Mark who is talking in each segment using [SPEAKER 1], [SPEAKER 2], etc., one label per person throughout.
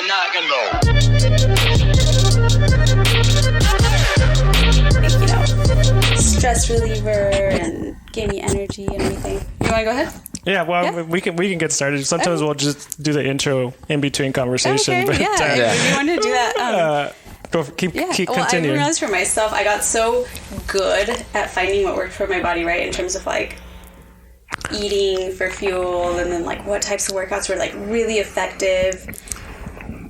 [SPEAKER 1] you're not gonna know.
[SPEAKER 2] Stress reliever and gave me energy and everything. You want to go ahead?
[SPEAKER 3] Yeah, well, we can get started. Sometimes we'll just do the intro in between conversation.
[SPEAKER 2] Okay,
[SPEAKER 3] but,
[SPEAKER 2] if you want to do that.
[SPEAKER 3] keep
[SPEAKER 2] Well,
[SPEAKER 3] continue.
[SPEAKER 2] I realized for myself, I got so good at finding what worked for my body, right? In terms of like eating for fuel and then like what types of workouts were like really effective.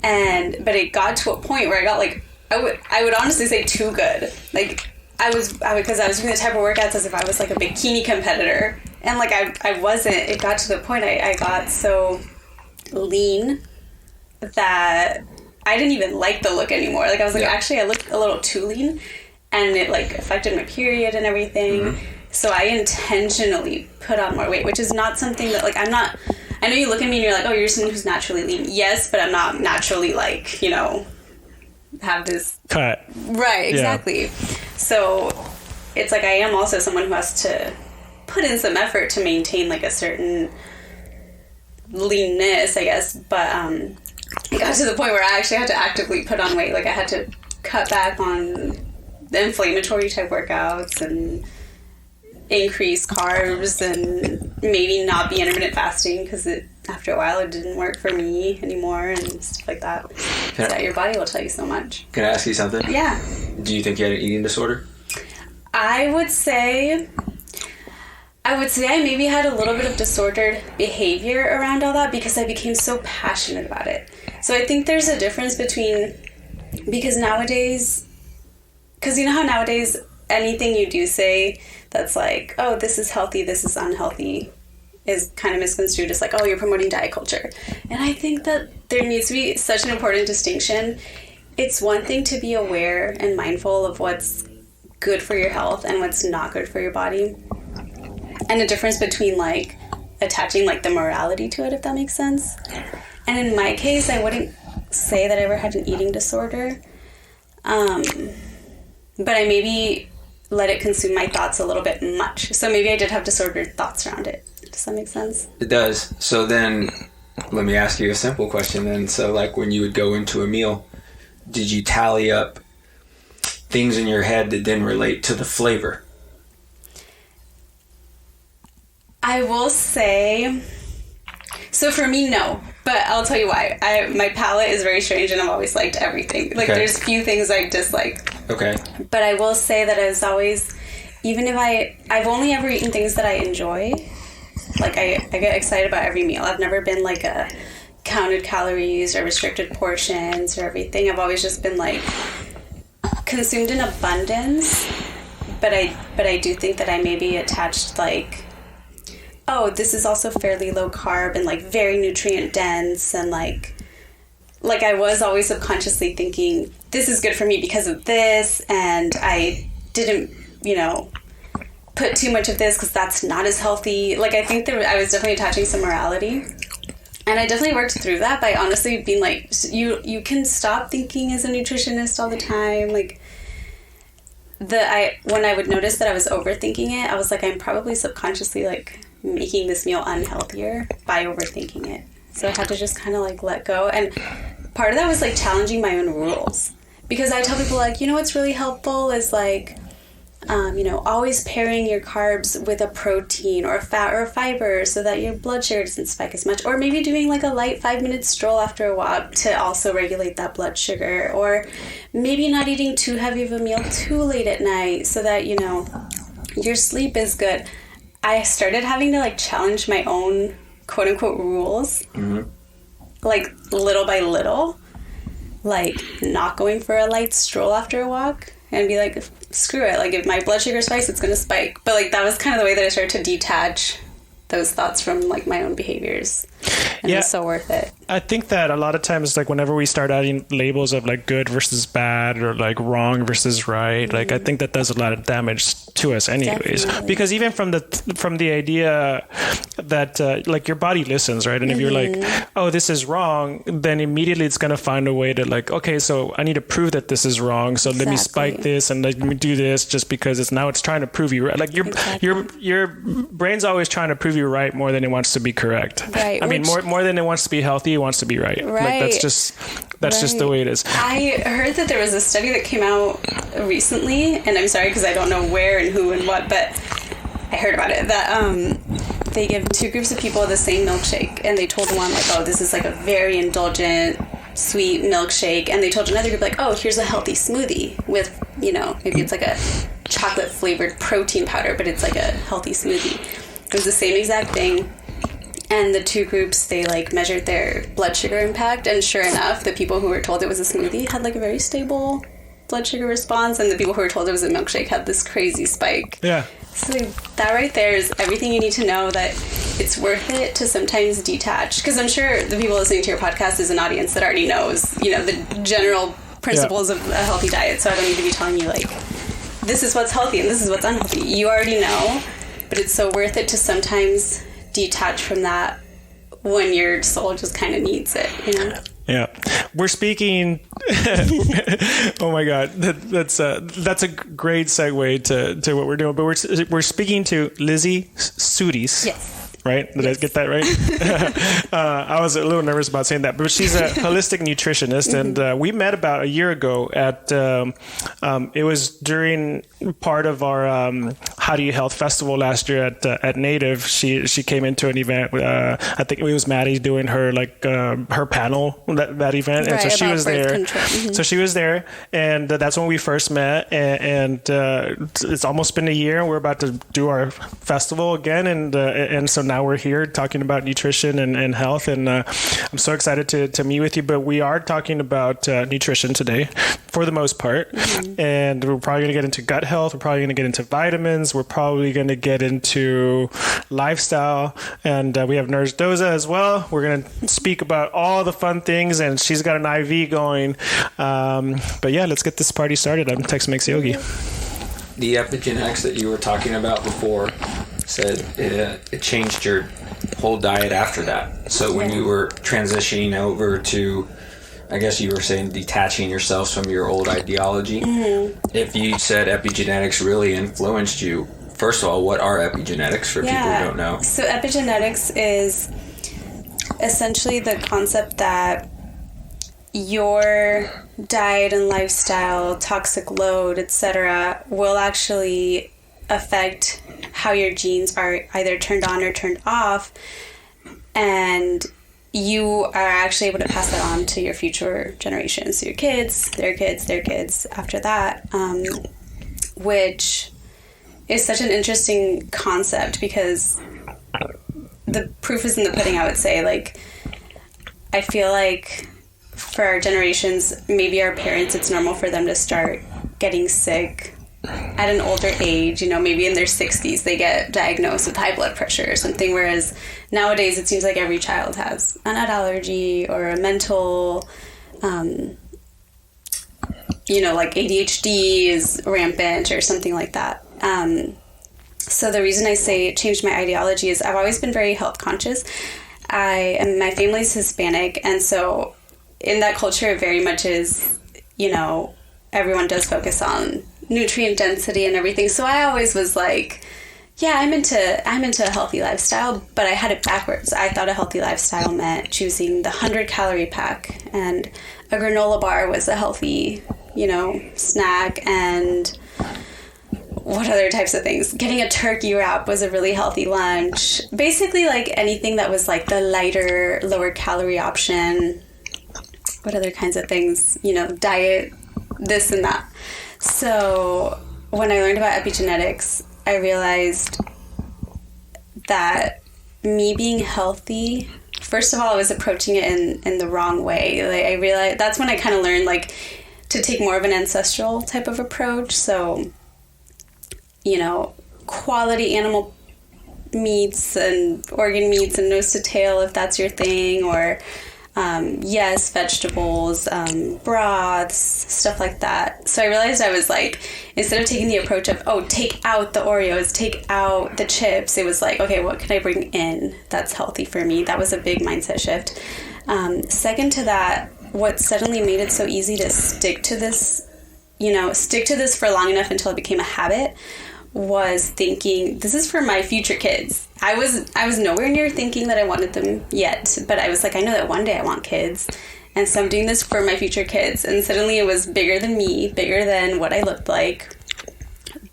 [SPEAKER 2] But it got to a point where I got like, I would honestly say too good. Like because I was doing the type of workouts as if I was like a bikini competitor. And like I wasn't. It got to the point I got so lean that I didn't even like the look anymore. Like I was like, actually I look a little too lean, and it like affected my period and everything. Mm-hmm. So I intentionally put on more weight, which is not something that like I'm not. I know you look at me and you're like, oh, you're someone who's naturally lean. Yes, but I'm not naturally like, you know, have this
[SPEAKER 3] cut.
[SPEAKER 2] Right, exactly. Yeah. So it's like I am also someone who has to put in some effort to maintain like a certain leanness, I guess. But it got to the point where I actually had to actively put on weight. Like I had to cut back on the inflammatory type workouts and increase carbs and maybe not be intermittent fasting because after a while it didn't work for me anymore and stuff like that. Your body will tell you so much.
[SPEAKER 4] Can I ask you something?
[SPEAKER 2] Yeah.
[SPEAKER 4] Do you think you had an eating disorder?
[SPEAKER 2] I would say I maybe had a little bit of disordered behavior around all that because I became so passionate about it. So I think there's a difference because nowadays, because you know how nowadays anything you do say that's like, oh, this is healthy, this is unhealthy, is kind of misconstrued as like, oh, you're promoting diet culture. And I think that there needs to be such an important distinction. It's one thing to be aware and mindful of what's good for your health and what's not good for your body. And a difference between like attaching like the morality to it, if that makes sense. And in my case, I wouldn't say that I ever had an eating disorder. But I maybe let it consume my thoughts a little bit much. So maybe I did have disordered thoughts around it. Does that make sense?
[SPEAKER 4] It does. So then let me ask you a simple question then. So like when you would go into a meal, did you tally up things in your head that didn't relate to the flavor?
[SPEAKER 2] I will say, so for me, no. But I'll tell you why. My palate is very strange and I've always liked everything. Like there's few things I dislike. Okay. But I will say that I was always, even if I've only ever eaten things that I enjoy. Like I get excited about every meal. I've never been like a counted calories or restricted portions or everything. I've always just been like consumed in abundance. But I do think that I maybe attached like, oh, this is also fairly low carb and like very nutrient dense and like I was always subconsciously thinking this is good for me because of this, and I didn't, put too much of this because that's not as healthy. Like I think I was definitely attaching some morality, and I definitely worked through that by honestly being like, you can stop thinking as a nutritionist all the time. Like when I would notice that I was overthinking it, I was like, I'm probably subconsciously like making this meal unhealthier by overthinking it. So I had to just kind of like let go. And part of that was like challenging my own rules, because I tell people like, what's really helpful is like, always pairing your carbs with a protein or a fat or a fiber so that your blood sugar doesn't spike as much, or maybe doing like a light 5-minute stroll after a walk to also regulate that blood sugar, or maybe not eating too heavy of a meal too late at night so that, your sleep is good. I started having to like challenge my own quote unquote rules, like little by little, like not going for a light stroll after a walk and be like, screw it. Like if my blood sugar spikes, it's going to spike. But like that was kind of the way that I started to detach those thoughts from like my own behaviors. And it's so worth it.
[SPEAKER 3] I think that a lot of times, like whenever we start adding labels of like good versus bad or like wrong versus right, like I think that does a lot of damage to us anyways. Definitely. Because even from the idea that like your body listens, right? And if you're like, oh, this is wrong, then immediately it's going to find a way to like, okay, so I need to prove that this is wrong. So let me spike this and let me do this just because it's trying to prove you right. Like your brain's always trying to prove you right more than it wants to be correct.
[SPEAKER 2] Right.
[SPEAKER 3] I mean, more than it wants to be healthy, it wants to be right. Like that's just the way it is.
[SPEAKER 2] I heard that there was a study that came out recently, and I'm sorry because I don't know where and who and what, but I heard about it, that they give two groups of people the same milkshake, and they told one like, oh, this is like a very indulgent sweet milkshake, and they told another group like, oh, here's a healthy smoothie with, maybe it's like a chocolate flavored protein powder, but it's like a healthy smoothie. It was the same exact thing. And the two groups, they like measured their blood sugar impact, and sure enough, the people who were told it was a smoothie had like a very stable blood sugar response, and the people who were told it was a milkshake had this crazy spike.
[SPEAKER 3] Yeah.
[SPEAKER 2] So that right there is everything you need to know, that it's worth it to sometimes detach, because I'm sure the people listening to your podcast is an audience that already knows, the general principles of a healthy diet. So I don't need to be telling you like, this is what's healthy and this is what's unhealthy. You already know, but it's so worth it to sometimes detach from that when your soul just kind of needs it,
[SPEAKER 3] Yeah, we're speaking. Oh my God, that's a great segue to what we're doing. But we're speaking to Lizy Suris.
[SPEAKER 2] Yes.
[SPEAKER 3] Right? Did I get that right? I was a little nervous about saying that, but she's a holistic nutritionist, and we met about a year ago at. It was during part of our Hdyh Health Festival last year at Native. She came into an event. I think it was Maddie doing her her panel that event, and so she was there. So she was there, and that's when we first met. And it's almost been a year, and we're about to do our festival again, and so now we're here talking about nutrition and health, and I'm so excited to meet with you. But we are talking about nutrition today for the most part, and we're probably going to get into gut health, we're probably going to get into vitamins, we're probably going to get into lifestyle, and we have Nurse Doza as well. We're going to speak about all the fun things, and she's got an IV going, but yeah, let's get this party started. I'm Tex-Mex Yogi.
[SPEAKER 4] The epigenetics that you were talking about before said it changed your whole diet after that. So when you were transitioning over to, I guess you were saying detaching yourself from your old ideology, if you said epigenetics really influenced you, first of all, what are epigenetics for people who don't know?
[SPEAKER 2] So epigenetics is essentially the concept that your diet and lifestyle, toxic load, etc., will actually affect how your genes are either turned on or turned off, and you are actually able to pass that on to your future generations, so your kids, their kids, their kids after that, which is such an interesting concept because the proof is in the pudding, I would say. Like, I feel like for our generations, maybe our parents, it's normal for them to start getting sick at an older age, maybe in their 60s, they get diagnosed with high blood pressure or something, whereas nowadays it seems like every child has a nut allergy or a mental, like ADHD is rampant or something like that. So the reason I say it changed my ideology is I've always been very health conscious. My family's Hispanic, and so in that culture it very much is, everyone does focus on nutrient density and everything. So I always was like, yeah, I'm into a healthy lifestyle, but I had it backwards. I thought a healthy lifestyle meant choosing the 100-calorie pack, and a granola bar was a healthy, snack, and what other types of things? Getting a turkey wrap was a really healthy lunch. Basically, like anything that was like the lighter, lower calorie option. What other kinds of things? Diet, this and that. So when I learned about epigenetics, I realized that me being healthy, first of all, I was approaching it in the wrong way. Like, I realized that's when I kind of learned to take more of an ancestral type of approach. So, quality animal meats and organ meats and nose to tail, if that's your thing, or yes, vegetables, broths, stuff like that. So I realized I was like, instead of taking the approach of, oh, take out the Oreos, take out the chips, it was like, okay, what can I bring in that's healthy for me? That was a big mindset shift. Second to that, what suddenly made it so easy to stick to this for long enough until it became a habit, was thinking, this is for my future kids. I was nowhere near thinking that I wanted them yet, but I was like, I know that one day I want kids, and so I'm doing this for my future kids. And suddenly it was bigger than me, bigger than what I looked like.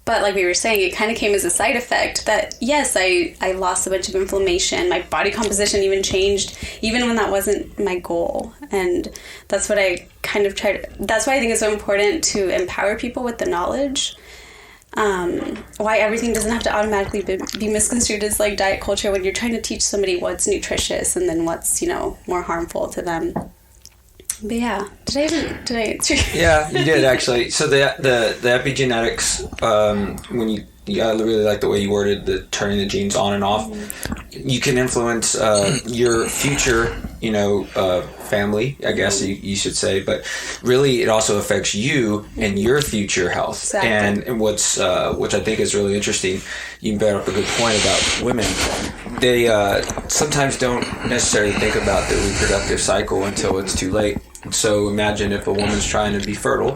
[SPEAKER 2] But like we were saying, it kind of came as a side effect that, yes, I lost a bunch of inflammation. My body composition even changed, even when that wasn't my goal. And that's what I kind of that's why I think it's so important to empower people with the knowledge. Why everything doesn't have to automatically be misconstrued as like diet culture when you're trying to teach somebody what's nutritious and then what's, more harmful to them. But yeah, did I answer?
[SPEAKER 4] Yeah, you did actually. So the epigenetics, when I really like the way you worded the turning the genes on and off. You can influence your future, family, I guess you should say, but really it also affects you and your future health. Exactly. And which I think is really interesting. You brought up a good point about women. They sometimes don't necessarily think about the reproductive cycle until it's too late. So imagine if a woman's trying to be fertile,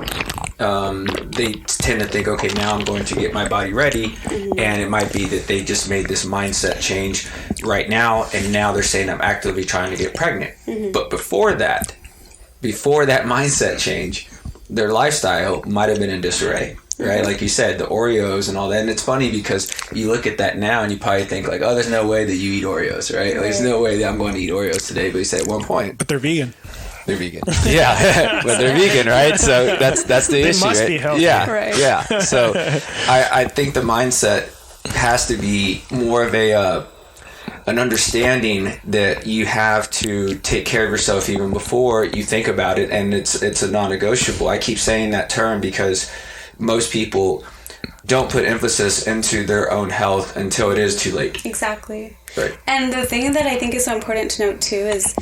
[SPEAKER 4] they tend to think, okay, now I'm going to get my body ready. And it might be that they just made this mindset change right now, and now they're saying I'm actively trying to get pregnant. But before that mindset change, their lifestyle might have been in disarray. Right? Like you said, the Oreos and all that. And it's funny because you look at that now and you probably think like, oh, there's no way that you eat Oreos, right? Like, there's no way that I'm going to eat Oreos today. But you say at one point.
[SPEAKER 3] But they're vegan.
[SPEAKER 4] They're vegan. Yeah. But they're vegan, right? So that's the issue. They must be healthy. Yeah. Right. Yeah. So I think the mindset has to be more of an understanding that you have to take care of yourself even before you think about it. And it's a non-negotiable. I keep saying that term because most people don't put emphasis into their own health until it is too late.
[SPEAKER 2] Exactly.
[SPEAKER 4] Right.
[SPEAKER 2] And the thing that I think is so important to note too is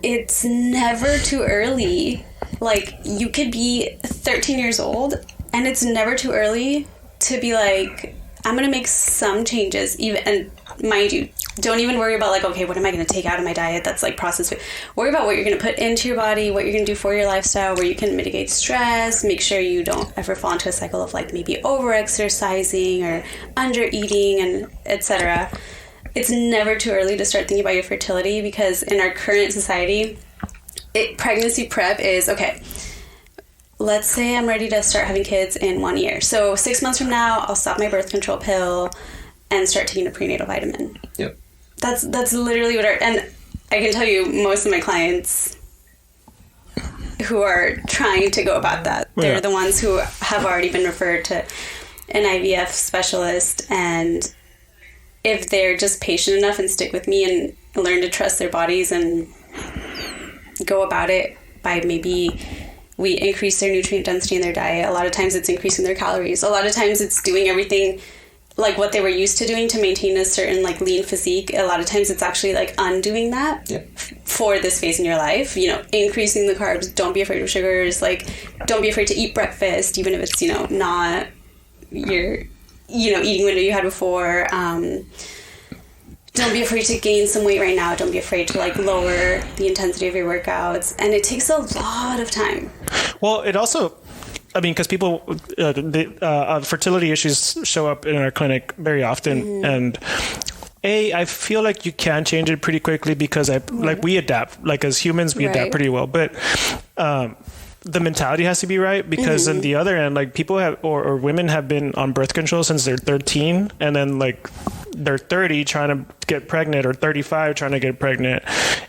[SPEAKER 2] it's never too early. Like, you could be 13 years old and it's never too early to be like, I'm going to make some changes. And mind you, don't even worry about like, okay, what am I going to take out of my diet that's like processed food? Worry about what you're going to put into your body, what you're going to do for your lifestyle, where you can mitigate stress, make sure you don't ever fall into a cycle of like maybe over-exercising or under-eating and etc. It's never too early to start thinking about your fertility, because in our current society, pregnancy prep is, okay, let's say I'm ready to start having kids in 1 year. So 6 months from now, I'll stop my birth control pill and start taking a prenatal vitamin.
[SPEAKER 4] Yep.
[SPEAKER 2] That's literally what and I can tell you most of my clients who are trying to go about that, they're the ones who have already been referred to an IVF specialist, and if they're just patient enough and stick with me and learn to trust their bodies and go about it by maybe we increase their nutrient density in their diet. A lot of times it's increasing their calories. A lot of times it's doing everything like what they were used to doing to maintain a certain like lean physique. A lot of times it's actually like undoing that for this phase in your life, increasing the carbs. Don't be afraid of sugars. Like, don't be afraid to eat breakfast, even if it's, not your, eating window you had before. Don't be afraid to gain some weight right now. Don't be afraid to like lower the intensity of your workouts. And it takes a lot of time.
[SPEAKER 3] Well, it also, because people, fertility issues show up in our clinic very often. And I feel like you can change it pretty quickly because we adapt. Like, as humans, we adapt pretty well. But the mentality has to be right, because on the other end, like, people have, or women have been on birth control since they're 13, and then like they're 30 trying to get pregnant, or 35 trying to get pregnant,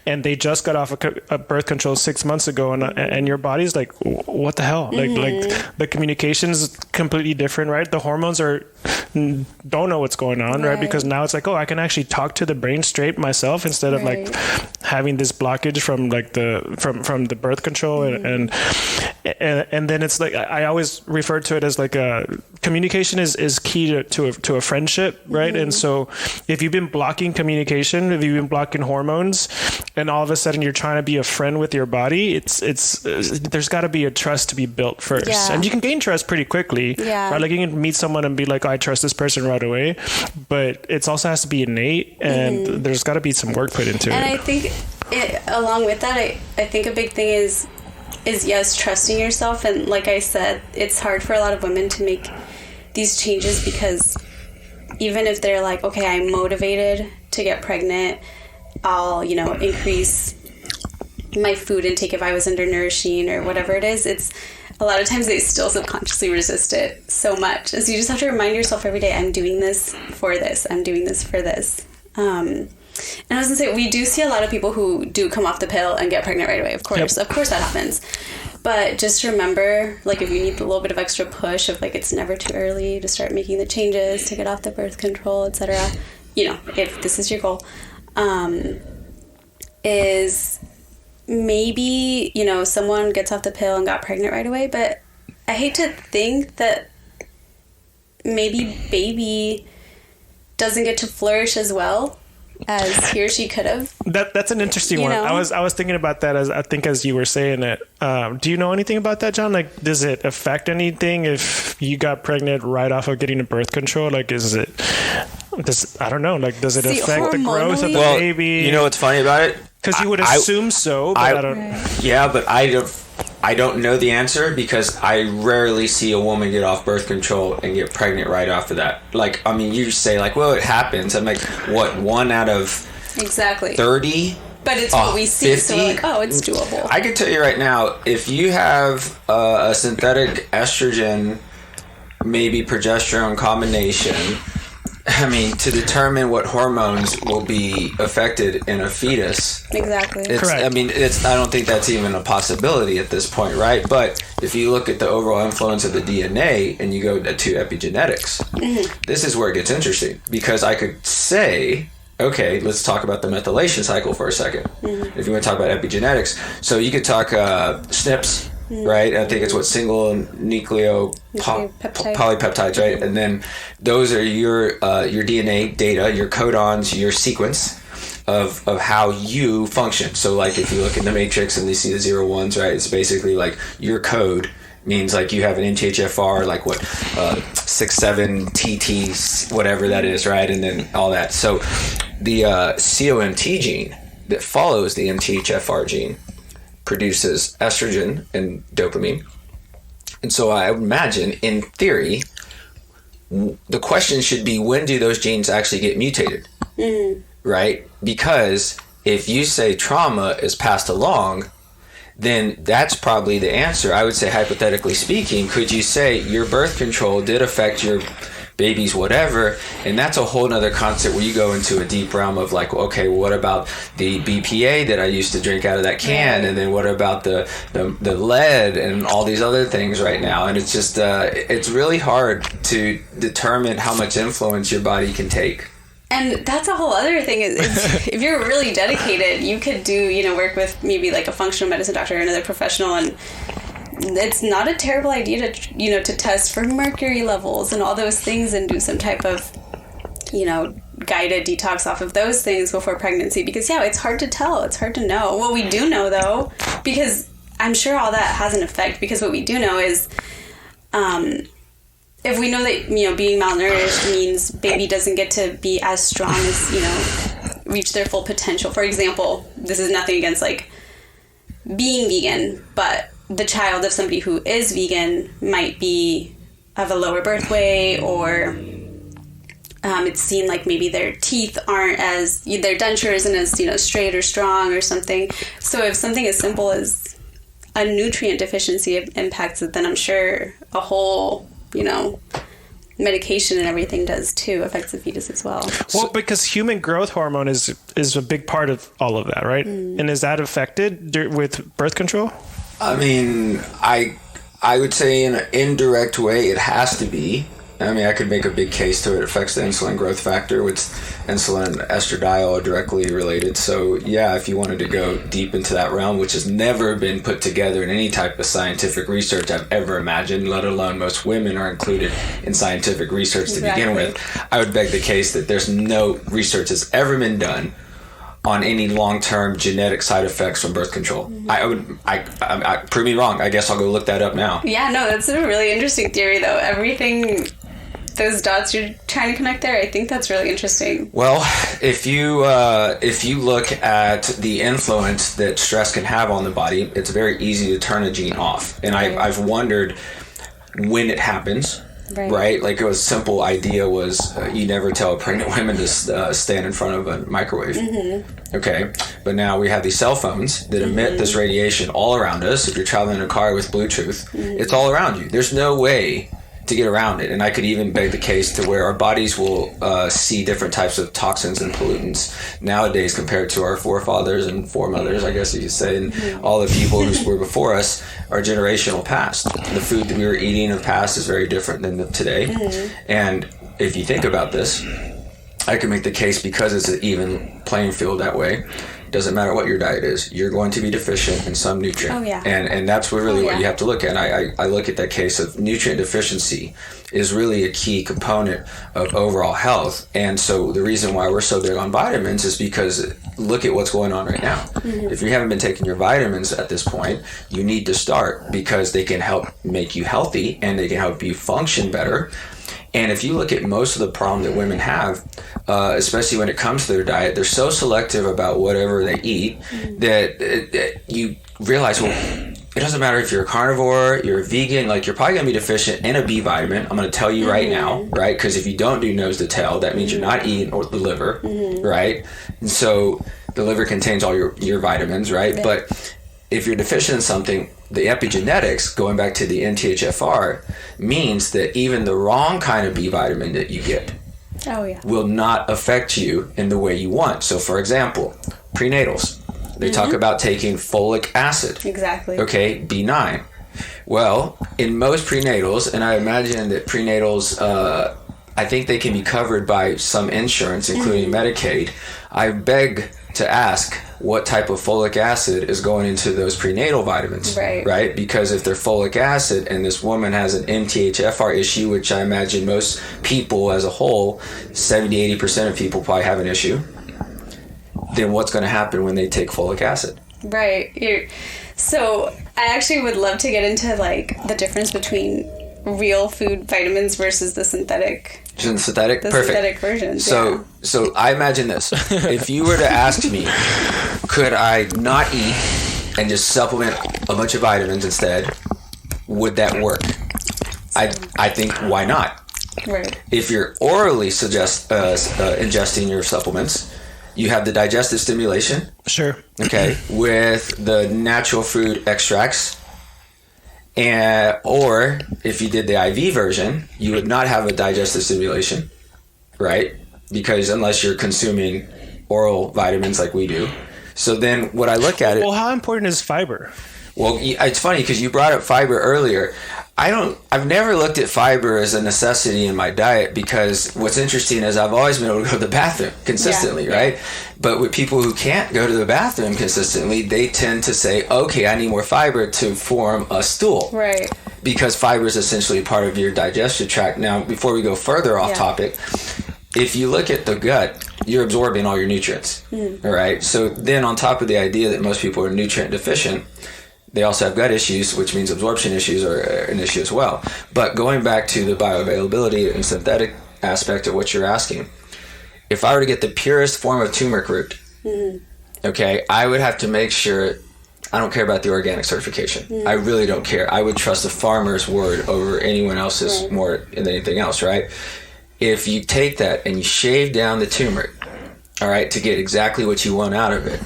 [SPEAKER 3] and they just got off a birth control 6 months ago, and your body's like, what the hell? Like the communication's completely different, right? The hormones don't know what's going on, right? Because now it's like, I can actually talk to the brain straight myself, instead of like having this blockage from like from the birth control, And then it's like, I always refer to it as like communication is key to a friendship, right? Mm-hmm. And so if you've been blocking communication, if you've been blocking hormones, and all of a sudden you're trying to be a friend with your body, there's got to be a trust to be built first. Yeah. And you can gain trust pretty quickly. Yeah. Right? Like you can meet someone and be like, oh, I trust this person right away. But it also has to be innate, and mm-hmm. there's got to be some work put into it.
[SPEAKER 2] And I think along with that, I think a big thing is yes, trusting yourself. And like I said, it's hard for a lot of women to make these changes because even if they're like, okay, I'm motivated to get pregnant, I'll, increase my food intake if I was undernourishing or whatever it is. It's a lot of times they still subconsciously resist it so much. And so you just have to remind yourself every day, I'm doing this for this. I'm doing this for this. And I was going to say, we do see a lot of people who do come off the pill and get pregnant right away. Of course. Yep. Of course that happens. But just remember, like, if you need a little bit of extra push of, like, it's never too early to start making the changes, to get off the birth control, etc., if this is your goal, is maybe, someone gets off the pill and got pregnant right away. But I hate to think that maybe baby doesn't get to flourish as well as he or she could have.
[SPEAKER 3] That's an interesting one. I was thinking about that as you were saying it. Do you know anything about that, John? Like, does it affect anything if you got pregnant right off of getting a birth control? Like, does it affect the growth of the baby?
[SPEAKER 4] You know what's funny about it?
[SPEAKER 3] Because you would assume so, but I don't.
[SPEAKER 2] Right.
[SPEAKER 4] Yeah, but I don't know the answer because I rarely see a woman get off birth control and get pregnant right after that. Like, I mean, you say like, well, it happens. I'm like, what, 1 out of 30?
[SPEAKER 2] But it's what we see, 50? So we're like, oh, it's doable.
[SPEAKER 4] I can tell you right now, if you have a synthetic estrogen, maybe progesterone combination, I mean, to determine what hormones will be affected in a fetus.
[SPEAKER 2] Exactly.
[SPEAKER 3] Correct.
[SPEAKER 4] I mean, I don't think that's even a possibility at this point, right? But if you look at the overall influence of the DNA and you go to epigenetics, mm-hmm. this is where it gets interesting. Because I could say, okay, let's talk about the methylation cycle for a second. Mm-hmm. If you want to talk about epigenetics. So you could talk SNPs. Right, I think it's single polypeptides, right? And then those are your DNA data, your codons, your sequence of how you function. So, like, if you look in the matrix and you see the 0 1s, right? It's basically like your code means like you have an NTHFR, like 67 TT, whatever that is, right? And then all that. So the COMT gene that follows the MTHFR gene produces estrogen and dopamine. And so I imagine, in theory, the question should be, when do those genes actually get mutated? Mm-hmm. Right? Because if you say trauma is passed along, then that's probably the answer. I would say, hypothetically speaking, could you say your birth control did affect your babies, whatever, and that's a whole nother concept where you go into a deep realm of like, okay, well, what about the BPA that I used to drink out of that can, and then what about the lead and all these other things right now? And it's just it's really hard to determine how much influence your body can take.
[SPEAKER 2] And that's a whole other thing. Is if you're really dedicated, you could do work with maybe like a functional medicine doctor or another professional, and it's not a terrible idea to to test for mercury levels and all those things and do some type of guided detox off of those things before pregnancy, because it's hard to tell, it's hard to know. What we do know, though, because I'm sure all that has an effect, because what we do know is if we know that being malnourished means baby doesn't get to be as strong as reach their full potential. For example, this is nothing against like being vegan, but the child of somebody who is vegan might be of a lower birth weight, or it's seen like maybe their teeth aren't as, their denture isn't as straight or strong or something. So if something as simple as a nutrient deficiency impacts it, then I'm sure a whole medication and everything does too, affects the fetus as well.
[SPEAKER 3] Well, because human growth hormone is a big part of all of that, right? Mm. And is that affected with birth control? I
[SPEAKER 4] mean, I would say in an indirect way it has to be, I mean, I could make a big case to it. It affects the insulin growth factor, which insulin and estradiol are directly related. So, yeah, if you wanted to go deep into that realm, which has never been put together in any type of scientific research I've ever imagined, let alone most women are included in scientific research to begin with, I would beg the case that there's no research that's ever been done on any long-term genetic side effects from birth control. I prove me wrong. I guess I'll go look that up now.
[SPEAKER 2] Yeah, no, that's a really interesting theory, though. Everything, those dots you're trying to connect there, I think that's really interesting.
[SPEAKER 4] Well, if you look at the influence that stress can have on the body, it's very easy to turn a gene off. And I've wondered when it happens. Right? Like a simple idea was you never tell pregnant women to stand in front of a microwave. Okay. But now we have these cell phones that emit this radiation all around us. If you're traveling in a car with Bluetooth, it's all around you. There's no way to get around it. And I could even beg the case to where our bodies will see different types of toxins and pollutants nowadays compared to our forefathers and foremothers, I guess you could say, and all the people who were before us, our generational past. The food that we were eating in the past is very different than today. And if you think about this, I can make the case because it's an even playing field that way. Doesn't matter what your diet is, you're going to be deficient in some nutrient. And that's what you have to look at. I look at that case of nutrient deficiency is really a key component of overall health. And so the reason why we're so big on vitamins is because look at what's going on right now. If you haven't been taking your vitamins at this point, you need to start because they can help make you healthy and they can help you function better. And if you look at most of the problem that women have, especially when it comes to their diet, they're so selective about whatever they eat that you realize, well, it doesn't matter if you're a carnivore, you're a vegan, like you're probably going to be deficient in a B vitamin. I'm going to tell you right now, right? Because if you don't do nose to tail, that means you're not eating the liver, right? And so the liver contains all your vitamins, right? But if you're deficient in something, the epigenetics, going back to the NTHFR, means that even the wrong kind of B vitamin that you get will not affect you in the way you want. So, for example, prenatals. They talk about taking folic acid.
[SPEAKER 2] Exactly. Okay,
[SPEAKER 4] B9. Well, in most prenatals, and I imagine that prenatals, I think they can be covered by some insurance, including Medicaid. I beg to ask what type of folic acid is going into those prenatal vitamins, right? Because if they're folic acid and this woman has an MTHFR issue, which I imagine most people as a whole, 70-80% of people probably have an issue, then what's going to happen when they take folic acid?
[SPEAKER 2] Right. So I actually would love to get into like the difference between real food vitamins versus the synthetic.
[SPEAKER 4] Synthetic?
[SPEAKER 2] The
[SPEAKER 4] Perfect.
[SPEAKER 2] Synthetic versions.
[SPEAKER 4] So I imagine this. If you were to ask me, could I not eat and just supplement a bunch of vitamins instead, would that work? I think, why not?
[SPEAKER 2] Right.
[SPEAKER 4] If you're orally ingesting your supplements, you have the digestive stimulation.
[SPEAKER 3] Sure.
[SPEAKER 4] Okay. With the natural food extracts. Or if you did the IV version, you would not have a digestive stimulation, right? Because unless you're consuming oral vitamins like we do. So then what I look at it...
[SPEAKER 3] Well, how important is fiber?
[SPEAKER 4] Well, it's funny because you brought up fiber earlier. I've never looked at fiber as a necessity in my diet because what's interesting is I've always been able to go to the bathroom consistently, right? But with people who can't go to the bathroom consistently, they tend to say, okay, I need more fiber to form a stool.
[SPEAKER 2] Right. Because
[SPEAKER 4] fiber is essentially part of your digestive tract. Now, before we go further off topic, if you look at the gut, you're absorbing all your nutrients, all right? So then on top of the idea that most people are nutrient deficient, they also have gut issues, which means absorption issues are an issue as well. But going back to the bioavailability and synthetic aspect of what you're asking, if I were to get the purest form of turmeric root, okay, I would have to make sure, I don't care about the organic certification. I really don't care. I would trust the farmer's word over anyone else's more than anything else, right? If you take that and you shave down the turmeric, all right, to get exactly what you want out of it,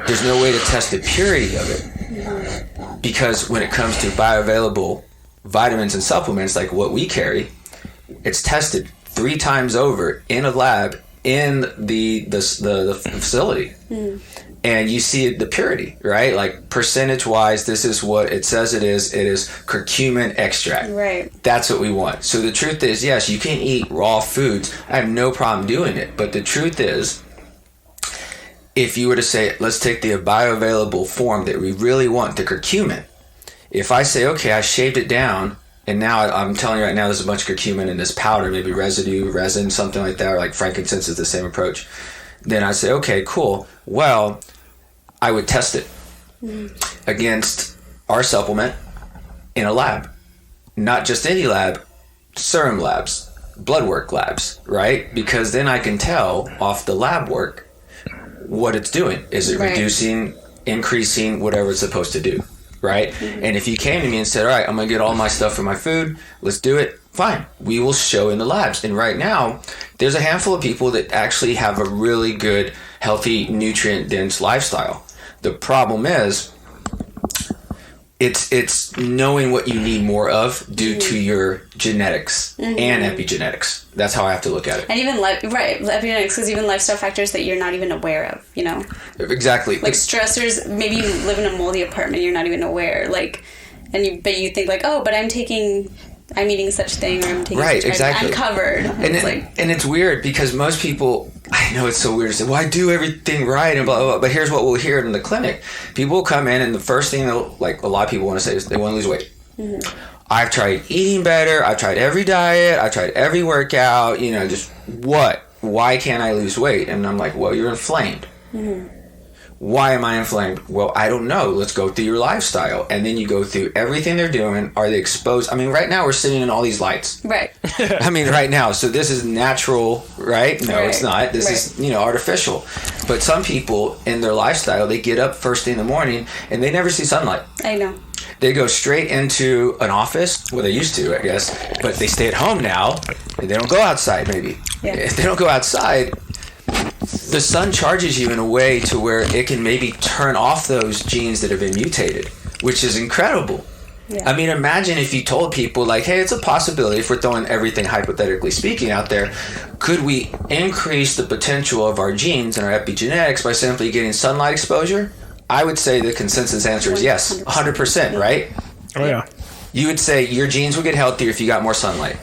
[SPEAKER 4] there's no way to test the purity of it because when it comes to bioavailable vitamins and supplements like what we carry, it's tested 3 times over in a lab in the facility. and you see the purity, right? Like percentage wise, this is what it says it is. It is curcumin extract.
[SPEAKER 2] Right.
[SPEAKER 4] That's what we want. So the truth is, yes, you can eat raw foods. I have no problem doing it. But the truth is, if you were to say, let's take the bioavailable form that we really want, the curcumin. If I say, okay, I shaved it down, and now I'm telling you right now, there's a bunch of curcumin in this powder, maybe residue, resin, something like that, or like frankincense is the same approach. Then I say, okay, cool. Well, I would test it against our supplement in a lab. Not just any lab, serum labs, blood work labs, right? Because then I can tell off the lab work what it's doing. Is it reducing, increasing, whatever it's supposed to do, right? And if you came to me and said, all right, I'm going to get all my stuff from my food, let's do it, fine. We will show in the labs. And right now, there's a handful of people that actually have a really good, healthy, nutrient-dense lifestyle. The problem is, it's knowing what you need more of due to your genetics and epigenetics. That's how I have to look at it.
[SPEAKER 2] And even epigenetics, because even lifestyle factors that you're not even aware of, you know.
[SPEAKER 4] Exactly.
[SPEAKER 2] Like stressors. Maybe you live in a moldy apartment, you're not even aware. Like, but you think like, oh, but I'm eating such thing, or I'm taking such
[SPEAKER 4] exactly.
[SPEAKER 2] I'm covered.
[SPEAKER 4] And it's weird because most people, I know it's so weird to say, well, I do everything right and blah, blah, blah. But here's what we'll hear in the clinic. People will come in and the first thing like a lot of people want to say is they want to lose weight. I've tried eating better. I've tried every diet. I've tried every workout, just what? Why can't I lose weight? And I'm like, well, you're inflamed. Why am I inflamed? Well, I don't know. Let's go through your lifestyle. And then you go through everything they're doing. Are they exposed? I mean, right now we're sitting in all these lights.
[SPEAKER 2] Right.
[SPEAKER 4] I mean, right now. So this is natural, right? No, it's not. This is, artificial. But some people in their lifestyle, they get up first thing in the morning and they never see sunlight.
[SPEAKER 2] I know.
[SPEAKER 4] They go straight into an office. Well, they used to, I guess. But they stay at home now and they don't go outside, maybe. Yeah. If they don't go outside, the sun charges you in a way to where it can maybe turn off those genes that have been mutated, which is incredible. Yeah. I mean, imagine if you told people like, hey, it's a possibility, if we're throwing everything hypothetically speaking out there, could we increase the potential of our genes and our epigenetics by simply getting sunlight exposure? I would say the consensus answer is yes, 100%, right?
[SPEAKER 3] Oh, yeah.
[SPEAKER 4] You would say your genes would get healthier if you got more sunlight.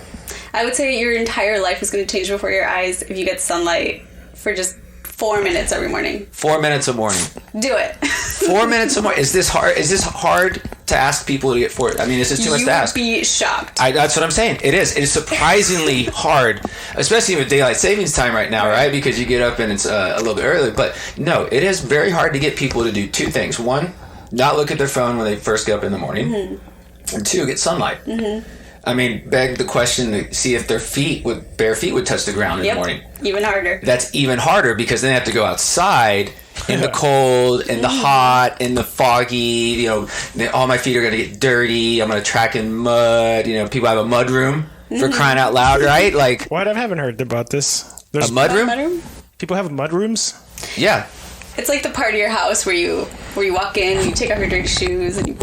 [SPEAKER 2] I would say your entire life is going to change before your eyes if you get sunlight for just 4 minutes every morning.
[SPEAKER 4] 4 minutes a morning.
[SPEAKER 2] Do it.
[SPEAKER 4] 4 minutes a morning. Is this hard to ask people to get for it? I mean, is this too much to ask?
[SPEAKER 2] You would be shocked.
[SPEAKER 4] That's what I'm saying. It is. It is surprisingly hard, especially with daylight savings time right now, right? Because you get up and it's a little bit early. But no, it is very hard to get people to do two things. One, not look at their phone when they first get up in the morning. And two, get sunlight. I mean, beg the question to see if their bare feet would touch the ground in the morning.
[SPEAKER 2] Even harder.
[SPEAKER 4] That's even harder because then they have to go outside in the cold, in the hot, in the foggy. All my feet are going to get dirty. I'm going to track in mud. People have a mud room for crying out loud, right? Like,
[SPEAKER 3] what? I haven't heard about this.
[SPEAKER 4] There's a mud room?
[SPEAKER 3] People have mud rooms?
[SPEAKER 4] Yeah.
[SPEAKER 2] It's like the part of your house where you walk in, you take off your dirty shoes, and you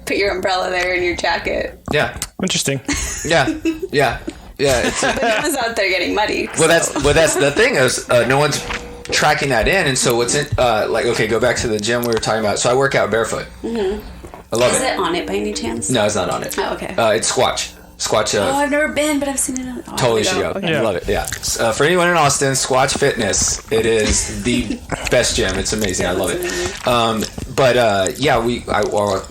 [SPEAKER 2] put your umbrella there and your jacket.
[SPEAKER 4] Yeah.
[SPEAKER 3] Interesting.
[SPEAKER 4] Yeah.
[SPEAKER 2] But no one's out there getting muddy.
[SPEAKER 4] Well, that's the thing is no one's tracking that in, and so what's in okay, go back to the gym we were talking about. So I work out barefoot. I love it.
[SPEAKER 2] Is it on it by any chance?
[SPEAKER 4] No, it's not on it.
[SPEAKER 2] Oh, okay.
[SPEAKER 4] It's Squatch.
[SPEAKER 2] I've never been, but I've seen it on.
[SPEAKER 4] Totally should go. Okay. Love it. Yeah. For anyone in Austin, Squatch Fitness. It is the best gym. It's amazing. I love it. I